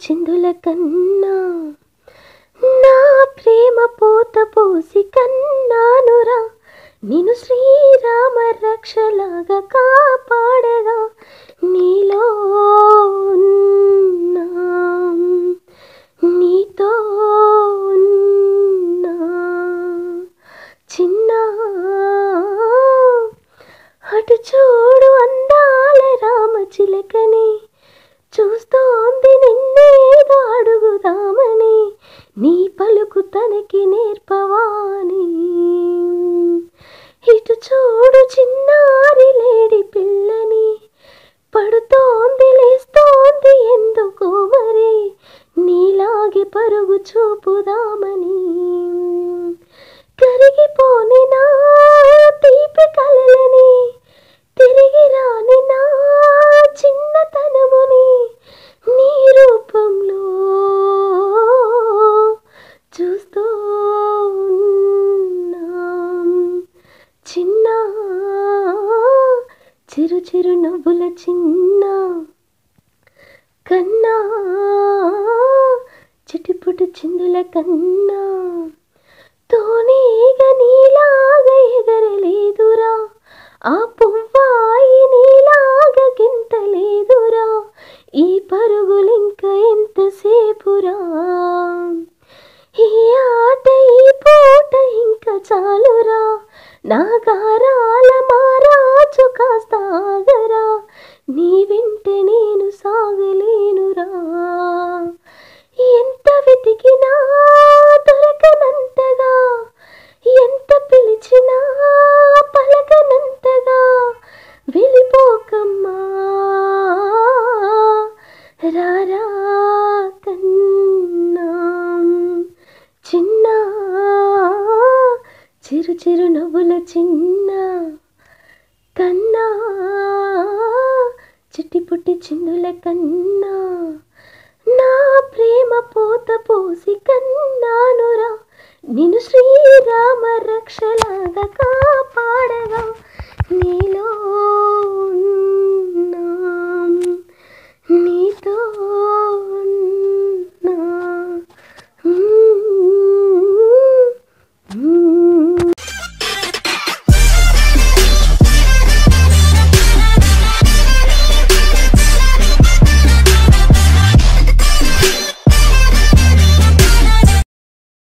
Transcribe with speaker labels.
Speaker 1: చిందుల కన్నా నా ప్రేమ పోత పోసి కన్నానురా నిన్ను శ్రీరామ రక్షలాగా కాపాడగా నీలో ఉన్నా నీతో ఉన్నా చిన్న అటు చూడు అందాల రామచిలకని చూస్తోంది నిన్నేదో అడుగుదామని నీ పలుకు తనకి నేర్పవాని ఇటు చూడు చిన్నారి లేడి పిల్లని పడుతోంది లేస్తోంది ఎందుకో మరి నీలాగే పరుగు చూపుదామని కరిగిపోని నా తీపి కలలని తిరిగి రాని నా చిన్నతనముని నీ రూపంలో చూస్తూ ఉన్నాం చిన్న చిరు చిరు నవ్వుల చిన్న కన్నా చిటిపుటి చిందుల కన్నా తోనేగా నీలాగా ఎగరలేదురా ఆ పువ్వాయి నీలాగా గింతలేదురా ఈ పరుగులింక ఎంతసేపురా ఈ ఆట ఈ పూట ఇంకా చాలురా నా గారాల మారాజు కాస్త ఆగరా నీ వెంట నేను సాగలేనురా ఎంత వెతికినా దొరకనంతగా ఎంత పిలిచినా పలకనంతగా వెళ్ళిపోకమ్మా రారా కన్నా చిన్న చిరు చిరు నవ్వుల చిన్న కన్నా చిట్టిపుట్టి చిందుల కన్నా నా ప్రేమ పోత పోసి కన్నానురా నిన్ను శ్రీరామ రక్షలాగా కాపాడగా నీలో